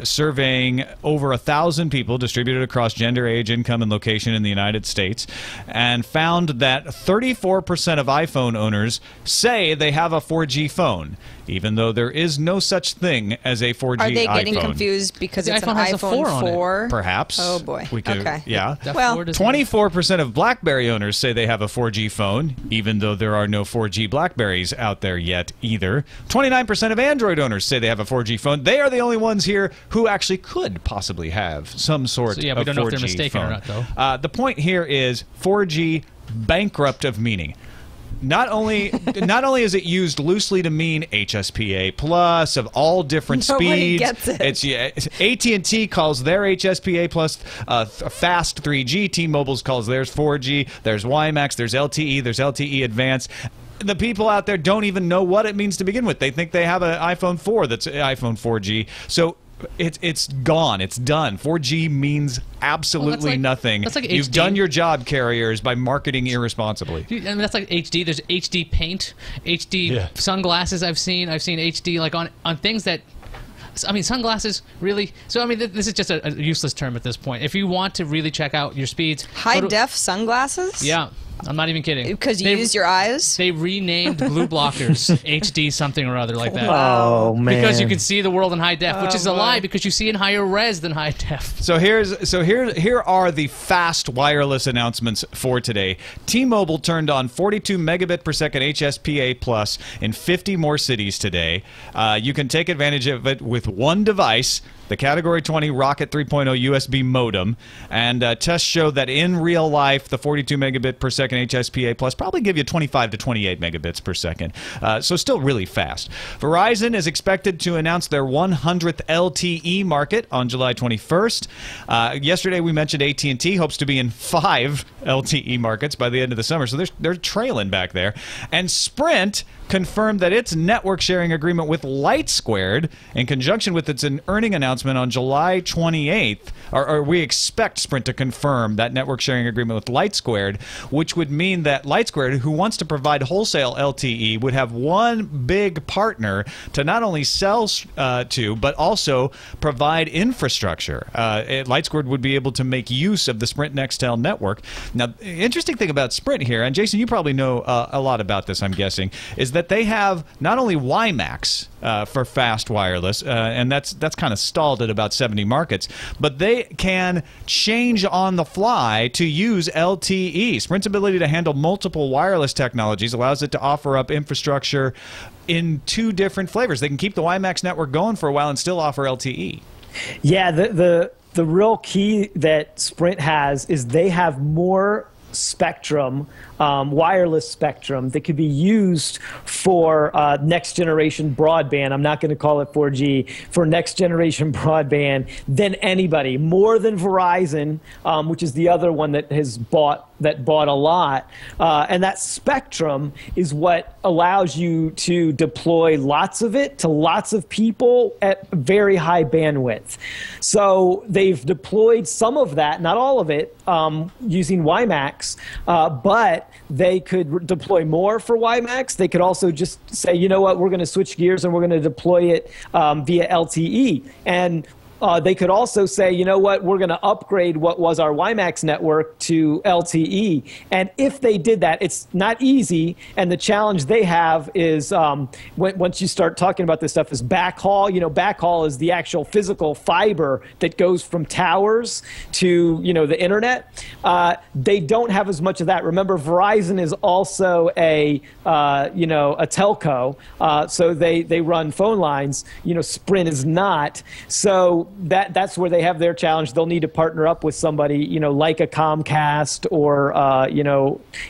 surveying over 1,000 people distributed across gender, age, income, and location in the United States, and found that 34% of iPhone owners say they have a 4G phone, even though there is no such thing as a 4G iPhone. Are they getting confused because it's an iPhone 4? Perhaps. Oh, boy. Okay. Yeah. Well, 24% of BlackBerry owners say they have a 4G phone, even though there are no 4G BlackBerries out there yet either. 29% of Android owners say they have a 4G phone. They are the only ones here who actually could possibly have some sort of 4G phone. We don't know if they're mistaken or not, though. The point here is 4G bankrupt of meaning. Not only is it used loosely to mean HSPA plus of all different Nobody speeds. Gets it. It's AT&T calls their HSPA plus fast 3G. T-Mobile's calls theirs 4G. There's WiMAX. There's LTE. There's LTE Advanced. The people out there don't even know what it means to begin with. They think they have an iPhone 4 that's iPhone 4G. So it's gone. It's done. 4G means absolutely nothing. That's like You've HD. done your job, carriers, by marketing irresponsibly. I mean, that's like HD. There's HD paint, HD sunglasses. I've seen HD like on things that. I mean, sunglasses, really? So, I mean, this is just a useless term at this point. If you want to really check out your speeds... High-def sunglasses? Yeah. I'm not even kidding. Because you used your eyes? They renamed blue blockers HD something or other like that. Oh man! Because you can see the world in high def, which is a lie because you see in higher res than high def. So here are the fast wireless announcements for today. T-Mobile turned on 42 megabit per second HSPA plus in 50 more cities today. You can take advantage of it with one device, the Category 20 Rocket 3.0 USB modem, and tests show that in real life, the 42 megabit per second HSPA plus probably give you 25 to 28 megabits per second. So still really fast. Verizon is expected to announce their 100th LTE market on July 21st. Yesterday we mentioned AT&T hopes to be in 5 LTE markets by the end of the summer, so they're trailing back there. And Sprint confirmed that its network sharing agreement with LightSquared, in conjunction with its earning announcement on July 28th, or we expect Sprint to confirm that network sharing agreement with LightSquared, which would mean that LightSquared, who wants to provide wholesale LTE, would have one big partner to not only sell to, but also provide infrastructure. LightSquared would be able to make use of the Sprint Nextel network. Now, the interesting thing about Sprint here, and Jason, you probably know a lot about this, I'm guessing, is that they have not only WiMAX for fast wireless, and that's kind of stalled at about 70 markets, but they can change on the fly to use LTE. Sprint's ability to handle multiple wireless technologies allows it to offer up infrastructure in 2 different flavors. They can keep the WiMAX network going for a while and still offer LTE. Yeah, the real key that Sprint has is they have more spectrum, wireless spectrum that could be used for next generation broadband. I'm not going to call it 4G, for next generation broadband than anybody, more than Verizon, which is the other one that has bought a lot. And that spectrum is what allows you to deploy lots of it to lots of people at very high bandwidth. So they've deployed some of that, not all of it, using WiMAX, but they could deploy more for WiMAX. They could also just say, you know what, we're going to switch gears and we're going to deploy it via LTE. And they could also say, you know what, we're going to upgrade what was our WiMAX network to LTE. And if they did that, it's not easy. And the challenge they have is once you start talking about this stuff is backhaul. You know, backhaul is the actual physical fiber that goes from towers to, you know, the internet. They don't have as much of that. Remember, Verizon is also a telco. So they run phone lines. You know, Sprint is not. So that's where they have their challenge. They'll need to partner up with somebody, you know, like a Comcast or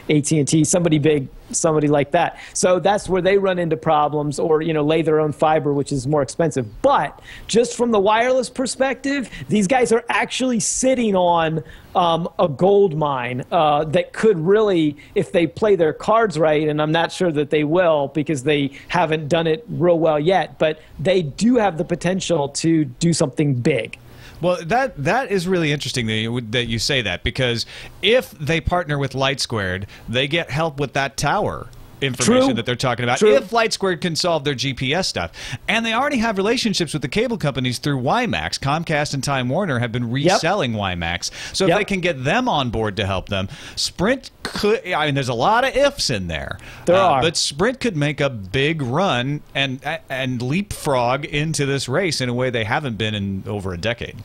AT&T, somebody big, somebody like that. So that's where they run into problems, or, you know, lay their own fiber, which is more expensive. But just from the wireless perspective, these guys are actually sitting on a gold mine that could really, if they play their cards right, and I'm not sure that they will because they haven't done it real well yet, but they do have the potential to do something big. Well, that is really interesting that you say that, because if they partner with LightSquared, they get help with that tower information that they're talking about. If LightSquared can solve their GPS stuff. And they already have relationships with the cable companies through WiMAX. Comcast and Time Warner have been reselling WiMAX. So if they can get them on board to help them, Sprint could, I mean, there's a lot of ifs in there. There are. But Sprint could make a big run and leapfrog into this race in a way they haven't been in over a decade.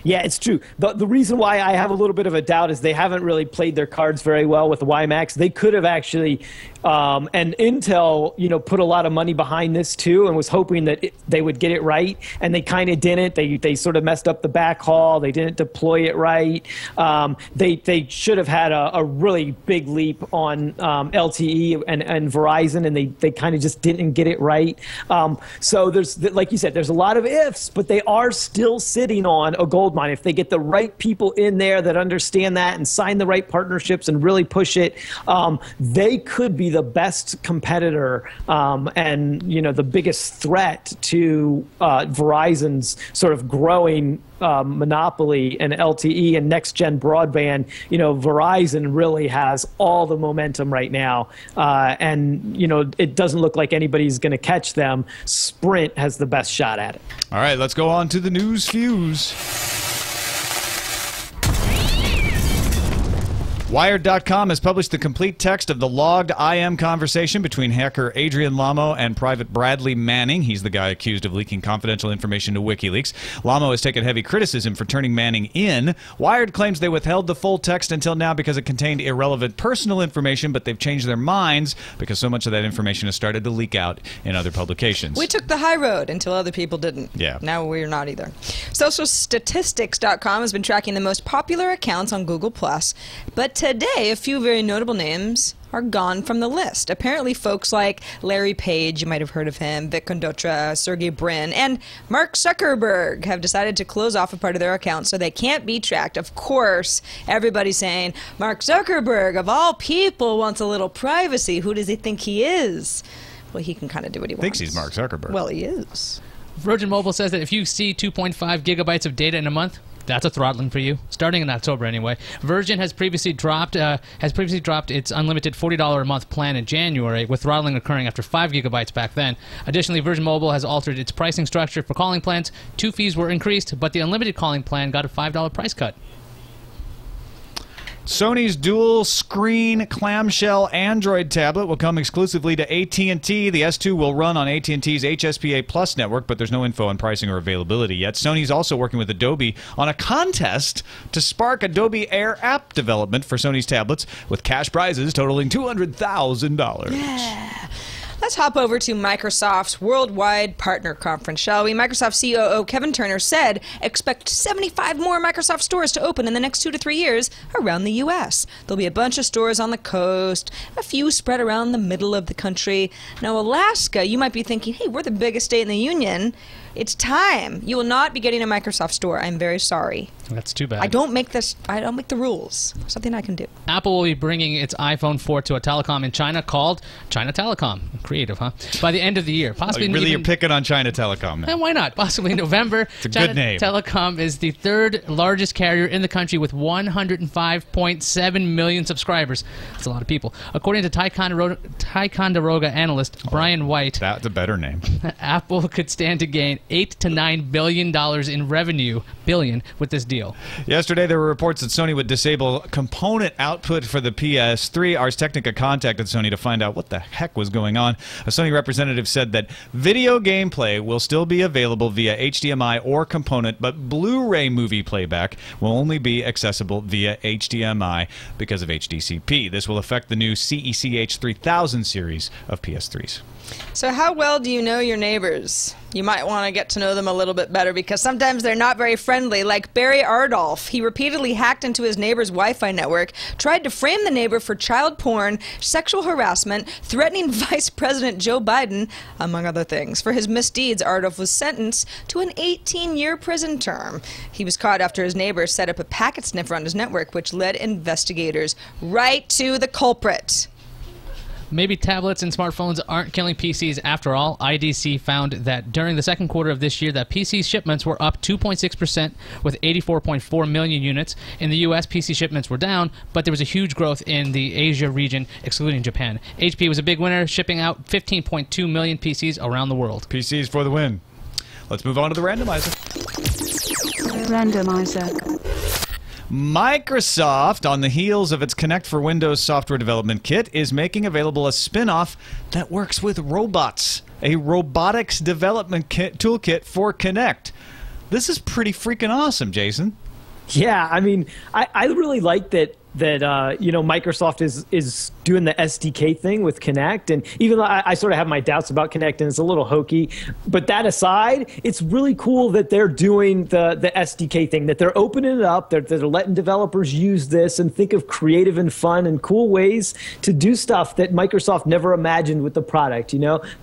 Yeah, it's true. The reason why I have a little bit of a doubt is they haven't really played their cards very well with WiMAX. They could have actually, and Intel, you know, put a lot of money behind this too, and was hoping that they would get it right, and they kind of didn't. They sort of messed up the backhaul. They didn't deploy it right. They should have had a really big leap on LTE and Verizon, and they kind of just didn't get it right. So there's, like you said, there's a lot of ifs, but they are still sitting on a gold mine. If they get the right people in there that understand that and sign the right partnerships and really push it, they could be the best competitor and, you know, the biggest threat to Verizon's sort of growing monopoly in LTE and next-gen broadband. You know, Verizon really has all the momentum right now, and, you know, it doesn't look like anybody's going to catch them. Sprint has the best shot at it. All right, let's go on to the news fuse. Wired.com has published the complete text of the logged IM conversation between hacker Adrian Lamo and Private Bradley Manning. He's the guy accused of leaking confidential information to WikiLeaks. Lamo has taken heavy criticism for turning Manning in. Wired claims they withheld the full text until now because it contained irrelevant personal information, but they've changed their minds because so much of that information has started to leak out in other publications. We took the high road until other people didn't. Yeah. Now we're not either. SocialStatistics.com has been tracking the most popular accounts on Google+, but today a few very notable names are gone from the list. Apparently folks like Larry Page, you might have heard of him, Vic Condotra, Sergey Brin, and Mark Zuckerberg have decided to close off a part of their account so they can't be tracked. Of course, everybody's saying, Mark Zuckerberg, of all people, wants a little privacy. Who does he think he is? Well, he can kind of do what he wants. Thinks he's Mark Zuckerberg. Well, he is. Virgin Mobile says that if you see 2.5 gigabytes of data in a month, that's a throttling for you, starting in October anyway. Virgin has previously dropped its unlimited $40 a month plan in January, with throttling occurring after 5 gigabytes back then. Additionally, Virgin Mobile has altered its pricing structure for calling plans. 2 fees were increased, but the unlimited calling plan got a $5 price cut. Sony's dual-screen clamshell Android tablet will come exclusively to AT&T. The S2 will run on AT&T's HSPA Plus network, but there's no info on pricing or availability yet. Sony's also working with Adobe on a contest to spark Adobe Air app development for Sony's tablets, with cash prizes totaling $200,000. Yeah. Let's hop over to Microsoft's Worldwide Partner Conference, shall we? Microsoft COO Kevin Turner said, expect 75 more Microsoft stores to open in the next 2 to 3 years around the U.S. There'll be a bunch of stores on the coast, a few spread around the middle of the country. Now, Alaska, you might be thinking, hey, we're the biggest state in the union. It's time. You will not be getting a Microsoft store. I'm very sorry. That's too bad. I don't make the rules. Something I can do. Apple will be bringing its iPhone 4 to a telecom in China called China Telecom. Creative, huh? By the end of the year. Possibly You're picking on China Telecom now. And why not? Possibly in November. It's a China good name. Telecom is the third largest carrier in the country with 105.7 million subscribers. That's a lot of people. According to Ticonderoga analyst Brian White, that's a better name. Apple could stand to gain $8 to $9 billion in revenue with this deal. Yesterday, there were reports that Sony would disable component output for the PS3. Ars Technica contacted Sony to find out what the heck was going on. A Sony representative said that video gameplay will still be available via HDMI or component, but Blu-ray movie playback will only be accessible via HDMI because of HDCP. This will affect the new CECH 3000 series of PS3s. So how well do you know your neighbors? You might want to get to know them a little bit better because sometimes they're not very friendly. Like Barry Ardolph, he repeatedly hacked into his neighbor's Wi-Fi network, tried to frame the neighbor for child porn, sexual harassment, threatening Vice President Joe Biden, among other things. For his misdeeds, Ardolph was sentenced to an 18-year prison term. He was caught after his neighbor set up a packet sniffer on his network, which led investigators right to the culprit. Maybe tablets and smartphones aren't killing PCs after all. IDC found that during the second quarter of this year that PC shipments were up 2.6% with 84.4 million units. In the US, PC shipments were down, but there was a huge growth in the Asia region, excluding Japan. HP was a big winner, shipping out 15.2 million PCs around the world. PCs for the win. Let's move on to the randomizer. Randomizer. Microsoft, on the heels of its Connect for Windows software development kit, is making available a spin-off that works with robots, a robotics development toolkit for Connect. This is pretty freaking awesome, Jason. Yeah, I mean, I really like that Microsoft is doing the SDK thing with Connect, and even though I sort of have my doubts about Connect and it's a little hokey, but that aside, it's really cool that they're doing the SDK thing, that they're opening it up, that they're letting developers use this and think of creative and fun and cool ways to do stuff that Microsoft never imagined with the product.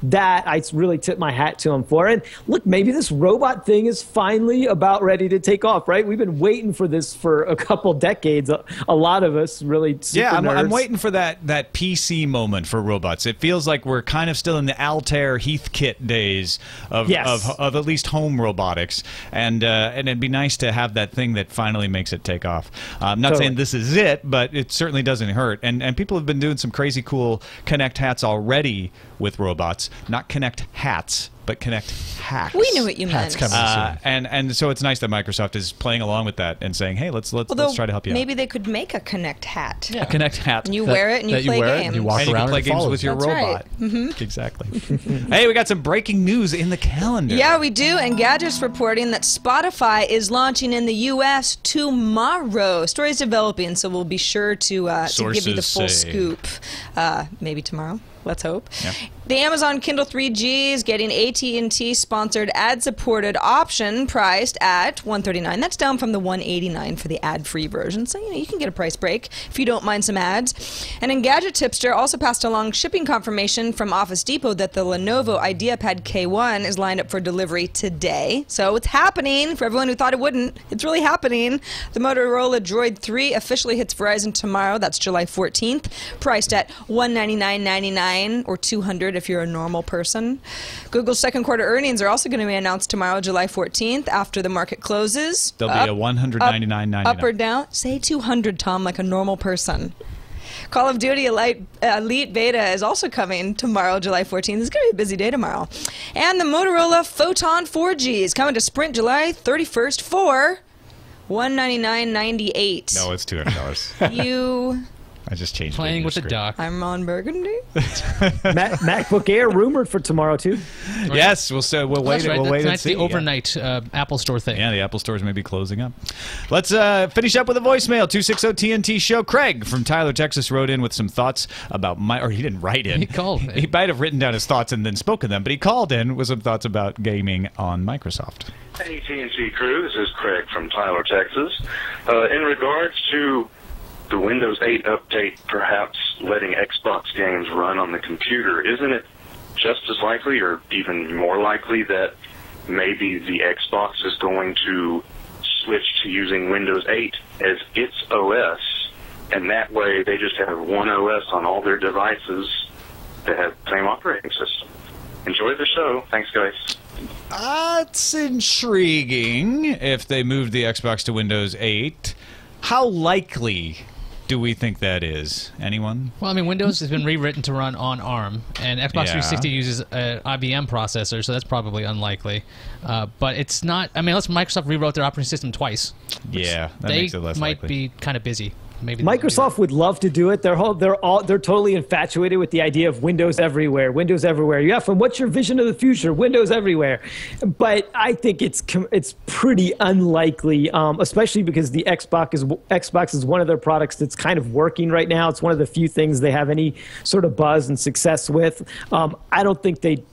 That I really tip my hat to them for. And look, maybe this robot thing is finally about ready to take off, right? We've been waiting for this for a couple decades. A lot of us really super nerds. I'm waiting for that PC moment for robots. It feels like we're kind of still in the Altair Heathkit days of at least home robotics, and it'd be nice to have that thing that finally makes it take off. I'm not saying this is it, but it certainly doesn't hurt. And people have been doing some crazy cool Connect hats already with robots, not Connect hats, but Connect hacks. We knew what you meant. And so it's nice that Microsoft is playing along with that and saying, hey, let's try to help you out. Maybe they could make a Connect hat. Yeah. A Connect hat. And you wear it and you play games. And you walk and you around can play and games follow with your That's robot. right. Exactly. Hey, we got some breaking news in the calendar. Yeah, we do. And Gadget's reporting that Spotify is launching in the U.S. tomorrow. Story's developing, so we'll be sure to give you the full scoop. Maybe tomorrow. Let's hope. Yeah. The Amazon Kindle 3G is getting AT&T sponsored ad-supported option priced at $139. That's down from the $189 for the ad-free version. So, you can get a price break if you don't mind some ads. And Engadget Tipster also passed along shipping confirmation from Office Depot that the Lenovo IdeaPad K1 is lined up for delivery today. So it's happening. For everyone who thought it wouldn't, it's really happening. The Motorola Droid 3 officially hits Verizon tomorrow. That's July 14th. Priced at $199.99 or $200 if you're a normal person. Google's second quarter earnings are also going to be announced tomorrow, July 14th, after the market closes. There'll be a $199.99. Up or down? Say 200, Tom, like a normal person. Call of Duty Elite Beta is also coming tomorrow, July 14th. It's going to be a busy day tomorrow. And the Motorola Photon 4G is coming to Sprint July 31st for $199.98. No, it's $200. I just changed. Playing with the duck. I'm on Burgundy. MacBook Air rumored for tomorrow too. Yes, we'll wait. Right. We'll wait and That's see. the overnight Apple Store thing. Yeah, the Apple stores may be closing up. Let's finish up with a voicemail. 260 TNT show. Craig from Tyler, Texas, wrote in with some thoughts about or he didn't write in. He called. He might have written down his thoughts and then spoken them, but he called in with some thoughts about gaming on Microsoft. Hey, TNT crew. This is Craig from Tyler, Texas. In regards to the Windows 8 update perhaps letting Xbox games run on the computer, isn't it just as likely or even more likely that maybe the Xbox is going to switch to using Windows 8 as its OS, and that way they just have one OS on all their devices that have the same operating system? Enjoy the show. Thanks, guys. That's intriguing if they moved the Xbox to Windows 8. How likely do we think that is? Anyone? Well, I mean, Windows has been rewritten to run on ARM, and Xbox 360 uses an IBM processor, so that's probably unlikely. But it's not. I mean, unless Microsoft rewrote their operating system twice. Yeah, that makes it less likely. They might be kind of busy. Maybe Microsoft would love to do it. They're totally infatuated with the idea of Windows everywhere. Windows everywhere. You ask them, what's your vision of the future? Windows everywhere. But I think it's pretty unlikely, especially because the Xbox is one of their products that's kind of working right now. It's one of the few things they have any sort of buzz and success with. I don't think they'd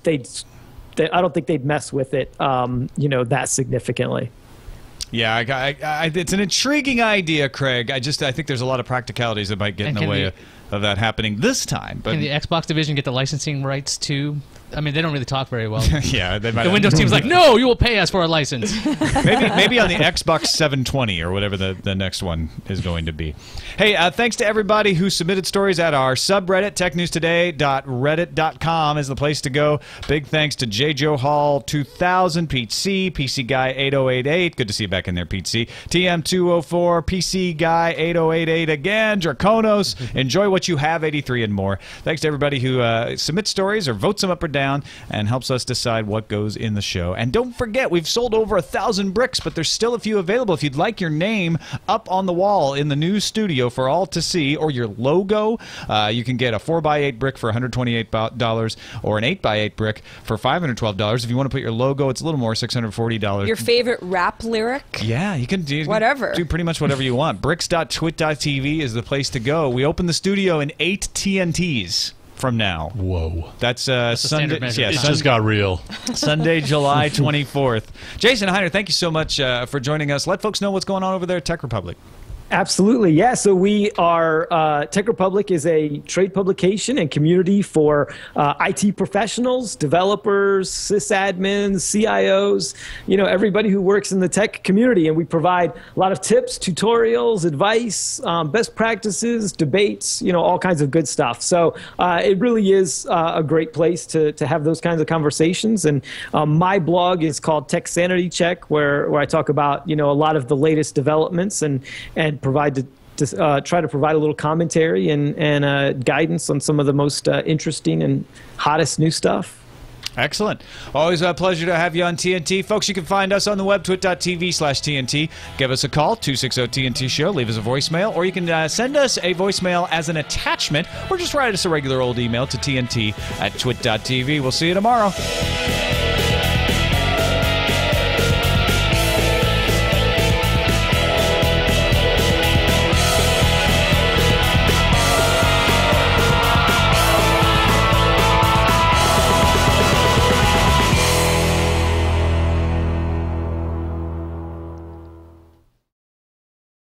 mess with it, that significantly. Yeah, it's an intriguing idea, Craig. I think there's a lot of practicalities that might get in the way of that happening this time. But can the Xbox division get the licensing rights too? I mean, they don't really talk very well. Yeah, they might. The Windows team's like, no, you will pay us for a license. maybe on the Xbox 720 or whatever the next one is going to be. Hey, thanks to everybody who submitted stories at our subreddit. TechNewsToday.reddit.com is the place to go. Big thanks to J. Joe Hall 2000, Pete C, PC Guy 8088. Good to see you back in there, Pete C. TM204, PC Guy 8088 again. Draconos. Enjoy what you have 83 and more. Thanks to everybody who submits stories or votes them up or down and helps us decide what goes in the show. And don't forget, we've sold over 1,000 bricks, but there's still a few available. If you'd like your name up on the wall in the new studio for all to see, or your logo, you can get a 4x8 brick for $128 or an 8x8 brick for $512. If you want to put your logo, it's a little more, $640. Your favorite rap lyric? Yeah, you can do whatever. Do pretty much whatever you want. Bricks.twit.tv is the place to go. We open the studio in 8 TNTs. From now. Whoa. That's Sunday. Yeah, it just got real. Sunday, July 24th. Jason Heiner, thank you so much for joining us. Let folks know what's going on over there at Tech Republic. Absolutely, yeah. So we are, Tech Republic is a trade publication and community for IT professionals, developers, sysadmins, CIOs, everybody who works in the tech community. And we provide a lot of tips, tutorials, advice, best practices, debates, all kinds of good stuff. So it really is a great place to have those kinds of conversations. And my blog is called Tech Sanity Check, where I talk about, a lot of the latest developments and try to provide a little commentary and guidance on some of the most interesting and hottest new stuff. Excellent. Always a pleasure to have you on TNT. Folks, you can find us on the web, twit.tv/TNT. Give us a call, 260-TNT Show. Leave us a voicemail, or you can send us a voicemail as an attachment, or just write us a regular old email to TNT@twit.tv. We'll see you tomorrow.